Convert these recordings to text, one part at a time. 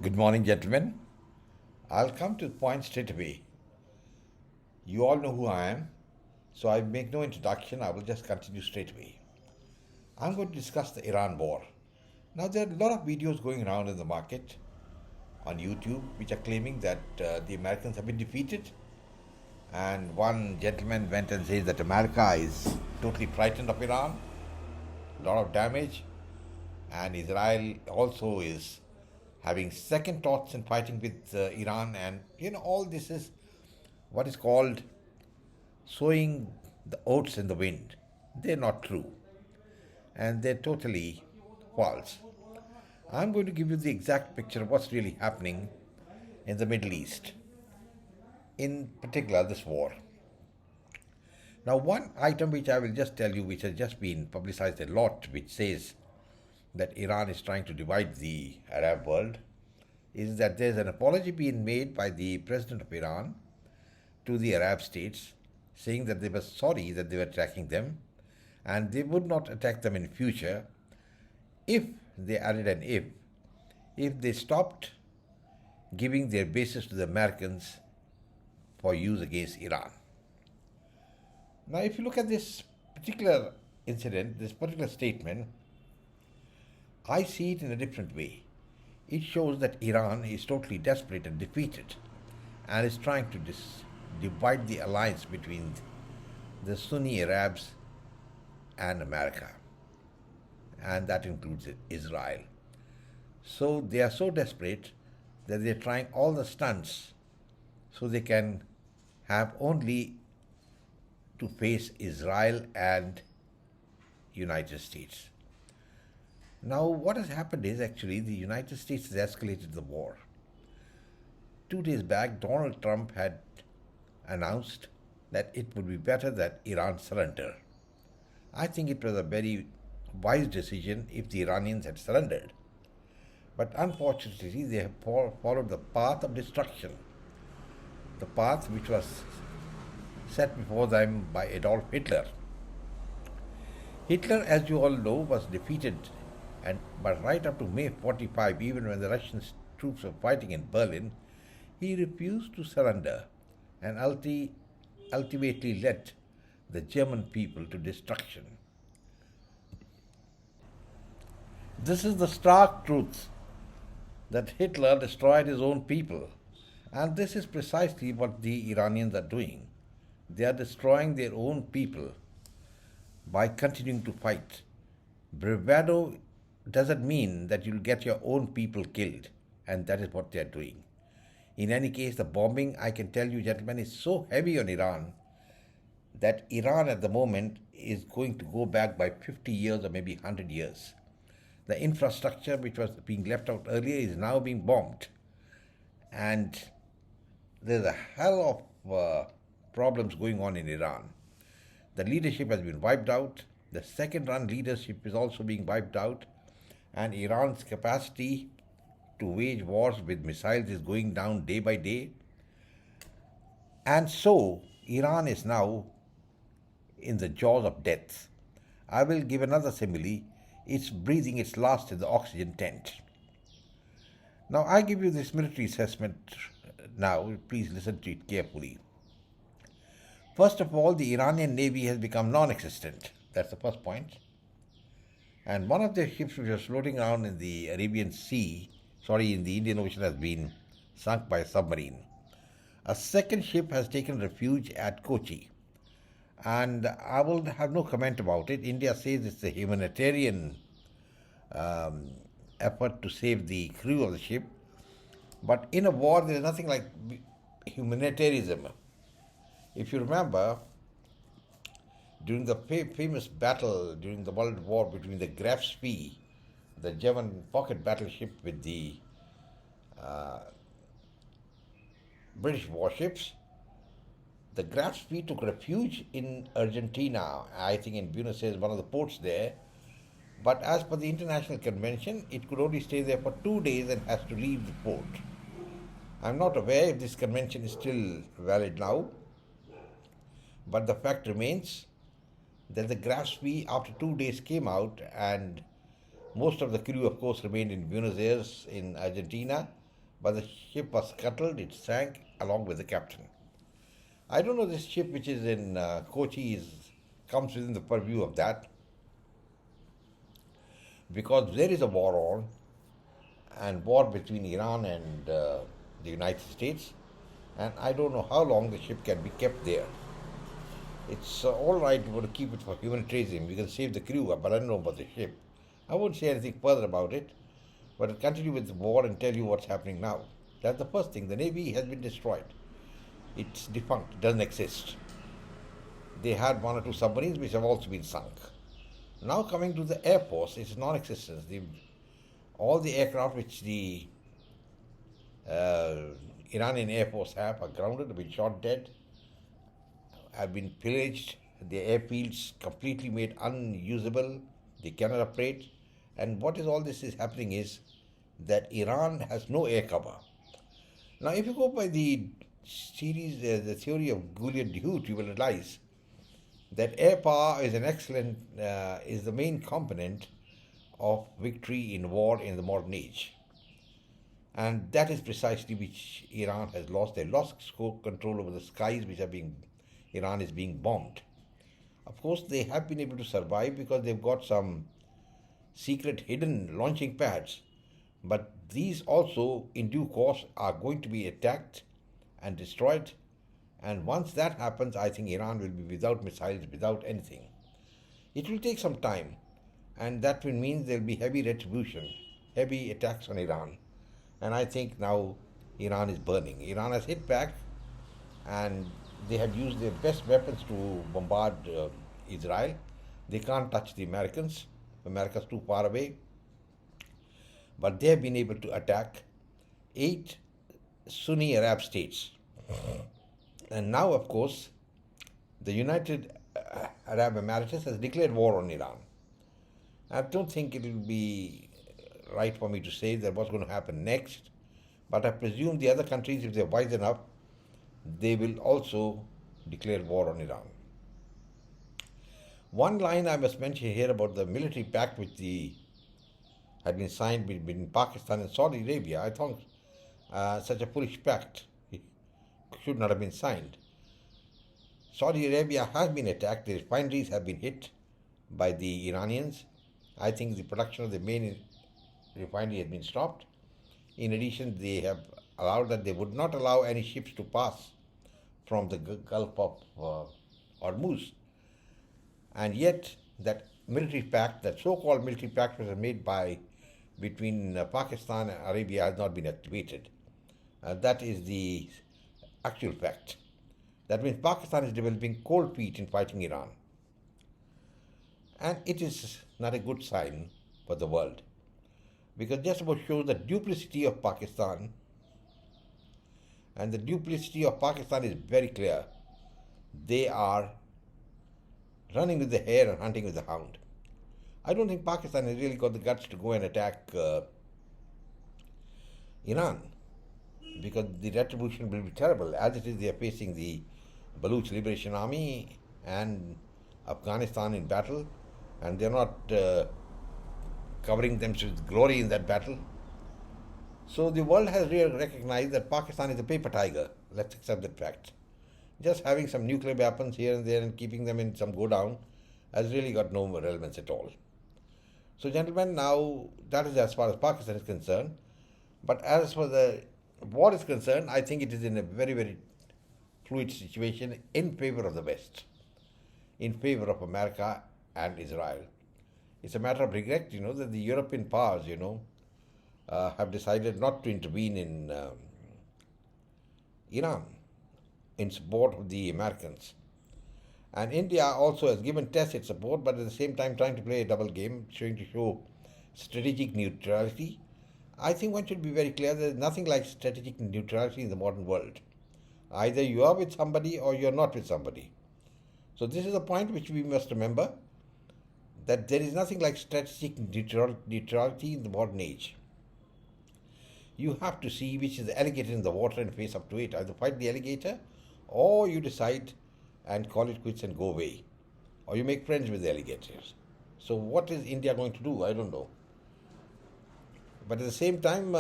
Good morning, gentlemen. I'll come to the point straight away. You all know who I am, so I make no introduction. I will just continue straight away. I'm going to discuss the Iran war. Now, there are a lot of videos going around in the market on YouTube which are claiming that the Americans have been defeated. And one gentleman went and says that America is totally frightened of Iran, a lot of damage, and Israel also is having second thoughts in fighting with Iran. And all this is what is called sowing the oats in the wind. They're not true, and they're totally false. I'm going to give you the exact picture of what's really happening in the Middle East, in particular this war. Now, one item which I will just tell you, which has just been publicized a lot, which says that Iran is trying to divide the Arab world, is that there's an apology being made by the president of Iran to the Arab states, saying that they were sorry that they were attacking them and they would not attack them in future if they added an if they stopped giving their bases to the Americans for use against Iran. Now, if you look at this particular incident, this particular statement, I see it in a different way. It shows that Iran is totally desperate and defeated and is trying to divide the alliance between the Sunni Arabs and America, and that includes Israel. So they are so desperate that they're trying all the stunts so they can have only to face Israel and United States. Now, what has happened is actually the United States has escalated the war. 2 days back, Donald Trump had announced that it would be better that Iran surrender. I think it was a very wise decision if the Iranians had surrendered. But unfortunately, they have followed the path of destruction, the path which was set before them by Adolf Hitler. Hitler, as you all know, was defeated, but right up to May 45, even when the Russian troops were fighting in Berlin, he refused to surrender and ultimately led the German people to destruction. This is the stark truth, that Hitler destroyed his own people. And this is precisely what the Iranians are doing. They are destroying their own people by continuing to fight. Bravado doesn't mean that you'll get your own people killed, and that is what they are doing. In any case, the bombing, I can tell you, gentlemen, is so heavy on Iran that Iran at the moment is going to go back by 50 years or maybe 100 years. The infrastructure which was being left out earlier is now being bombed. And there's a hell of problems going on in Iran. The leadership has been wiped out. The second run leadership is also being wiped out. And Iran's capacity to wage wars with missiles is going down day by day. And so, Iran is now in the jaws of death. I will give another simile. It's breathing its last in the oxygen tent. Now, I give you this military assessment now. Please listen to it carefully. First of all, the Iranian Navy has become non-existent. That's the first point. And one of their ships which was floating around in the Arabian Sea, in the Indian Ocean, has been sunk by a submarine. A second ship has taken refuge at Kochi. And I will have no comment about it. India says it's a humanitarian effort to save the crew of the ship. But in a war, there is nothing like humanitarianism. If you remember, during the famous battle during the World War between the Graf Spee, the German pocket battleship, with the British warships, the Graf Spee took refuge in Argentina, I think in Buenos Aires, one of the ports there. But as per the international convention, it could only stay there for 2 days and has to leave the port. I'm not aware if this convention is still valid now, but the fact remains that the Graf Spee, after 2 days, came out, and most of the crew, of course, remained in Buenos Aires in Argentina, but the ship was scuttled, it sank along with the captain. I don't know this ship which is in Kochi comes within the purview of that because there is a war on and war between Iran and the United States, and I don't know how long the ship can be kept there. It's all right, you want to keep it for humanitarianism, you can save the crew, but I don't know about the ship. I won't say anything further about it, but I'll continue with the war and tell you what's happening now. That's the first thing. The Navy has been destroyed. It's defunct, it doesn't exist. They had one or two submarines which have also been sunk. Now coming to the Air Force, it's non-existent. All the aircraft which the uh, Iranian Air Force have are grounded, have been shot dead, have been pillaged, the airfields completely made unusable, they cannot operate. And what is all this is happening is that Iran has no air cover. Now, if you go by the the theory of Goulian-Duhut, you will realize that air power is an excellent, is the main component of victory in war in the modern age. And that is precisely which Iran has lost. They lost control over the skies which are being, Iran is being bombed. Of course, they have been able to survive because they've got some secret hidden launching pads. But these also, in due course, are going to be attacked and destroyed. And once that happens, I think Iran will be without missiles, without anything. It will take some time, and that will mean there will be heavy retribution, heavy attacks on Iran. And I think now Iran is burning. Iran has hit back, and they have used their best weapons to bombard Israel. They can't touch the Americans. America's too far away. But they have been able to attack 8 Sunni Arab states. And now, of course, the United Arab Emirates has declared war on Iran. I don't think it will be right for me to say that what's going to happen next, but I presume the other countries, if they're wise enough, they will also declare war on Iran. One line I must mention here about the military pact which had been signed between Pakistan and Saudi Arabia. I thought such a foolish pact should not have been signed. Saudi Arabia has been attacked, the refineries have been hit by the Iranians. I think the production of the main refinery has been stopped. In addition, they have allowed that they would not allow any ships to pass from the Gulf of Hormuz. And yet, that military pact, that so-called military pact, was made between Pakistan and Arabia has not been activated. That is the actual fact. That means Pakistan is developing cold feet in fighting Iran. And it is not a good sign for the world. Because just about shows the duplicity of Pakistan. And the duplicity of Pakistan is very clear. They are running with the hare and hunting with the hound. I don't think Pakistan has really got the guts to go and attack Iran, because the retribution will be terrible. As it is, they are facing the Baluch Liberation Army and Afghanistan in battle, and they are not covering themselves with glory in that battle. So the world has really recognized that Pakistan is a paper tiger. Let's accept that fact. Just having some nuclear weapons here and there and keeping them in some go down has really got no relevance at all. So, gentlemen, now that is as far as Pakistan is concerned. But as far as the war is concerned, I think it is in a very, very fluid situation in favor of the West, in favor of America and Israel. It's a matter of regret, that the European powers, have decided not to intervene in Iran in support of the Americans. And India also has given tacit support, but at the same time trying to play a double game, trying to show strategic neutrality. I think one should be very clear there is nothing like strategic neutrality in the modern world. Either you are with somebody or you are not with somebody. So this is a point which we must remember, that there is nothing like strategic neutrality in the modern age. You have to see which is the alligator in the water and face up to it. Either fight the alligator, or you decide and call it quits and go away. Or you make friends with the alligators. So what is India going to do? I don't know. But at the same time,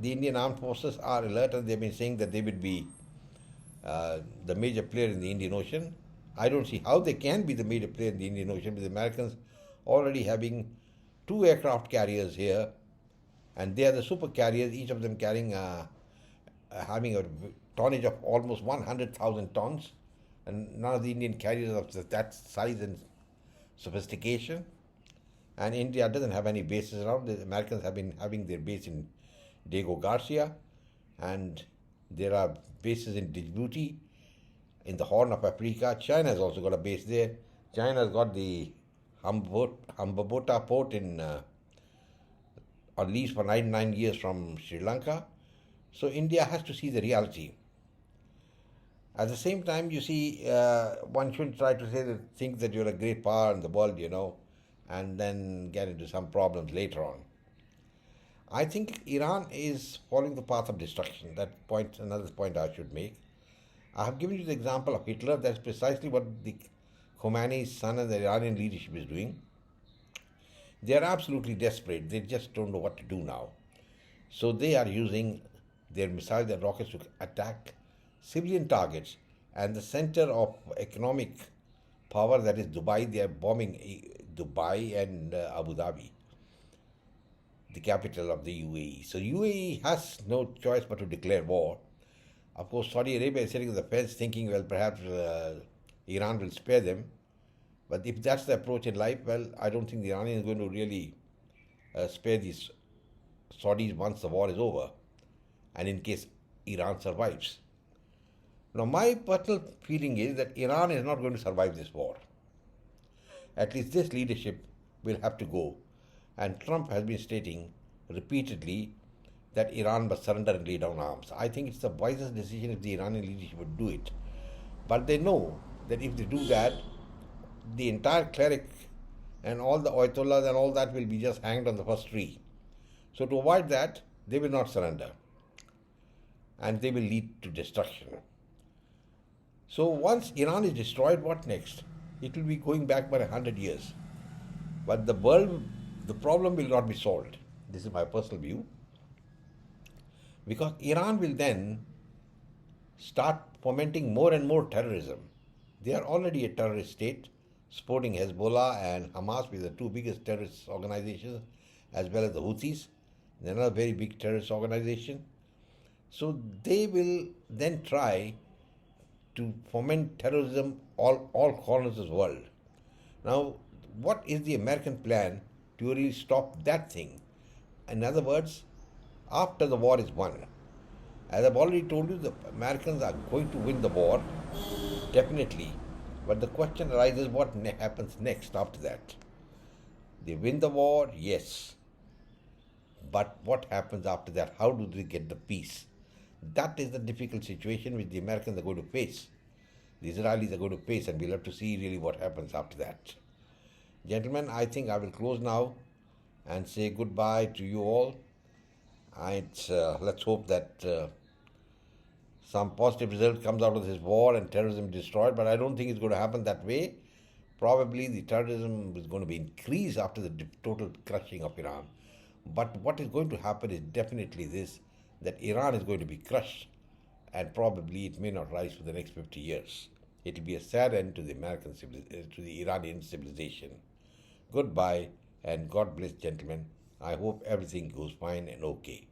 the Indian armed forces are alert and they've been saying that they would be the major player in the Indian Ocean. I don't see how they can be the major player in the Indian Ocean with the Americans already having two aircraft carriers here, and they are the super carriers, each of them carrying having a tonnage of almost 100,000 tons, and none of the Indian carriers of that size and sophistication. And India doesn't have any bases around. The Americans have been having their base in Diego Garcia, and there are bases in Djibouti, in the Horn of Africa. China has also got a base there. China has got the Hambabota port in on lease for 99 years from Sri Lanka. So India has to see the reality. At the same time, you see, one shouldn't try to think that you're a great power in the world, and then get into some problems later on. I think Iran is following the path of destruction. That point, another point I should make. I have given you the example of Hitler. That's precisely what the Khomeini's son and the Iranian leadership is doing. They are absolutely desperate. They just don't know what to do now. So they are using their missiles and rockets to attack civilian targets, and the center of economic power, that is Dubai. They are bombing Dubai and Abu Dhabi, the capital of the UAE. So UAE has no choice but to declare war. Of course, Saudi Arabia is sitting on the fence thinking, well, perhaps Iran will spare them. But if that's the approach in life, well, I don't think the Iranians are going to really spare these Saudis once the war is over, and in case Iran survives. Now, my personal feeling is that Iran is not going to survive this war. At least this leadership will have to go. And Trump has been stating repeatedly that Iran must surrender and lay down arms. I think it's the wisest decision if the Iranian leadership would do it. But they know that if they do that, the entire cleric and all the Ayatollahs and all that will be just hanged on the first tree. So to avoid that, they will not surrender. And they will lead to destruction. So once Iran is destroyed, what next? It will be going back by 100 years. But the problem will not be solved. This is my personal view. Because Iran will then start fomenting more and more terrorism. They are already a terrorist state, supporting Hezbollah and Hamas, with the two biggest terrorist organizations, as well as the Houthis. They're another very big terrorist organization. So they will then try to foment terrorism all corners of the world. Now, what is the American plan to really stop that thing? In other words, after the war is won, as I've already told you, the Americans are going to win the war, definitely. But the question arises, what happens next after that? They win the war, yes. But what happens after that? How do they get the peace? That is the difficult situation which the Americans are going to face. The Israelis are going to face, and we'll have to see really what happens after that. Gentlemen, I think I will close now and say goodbye to you all. Let's hope that some positive result comes out of this war and terrorism is destroyed, but I don't think it's going to happen that way. Probably the terrorism is going to be increased after the total crushing of Iran. But what is going to happen is definitely this, that Iran is going to be crushed, and probably it may not rise for the next 50 years. It will be a sad end to the to the Iranian civilization. Goodbye, and God bless, gentlemen. I hope everything goes fine and okay.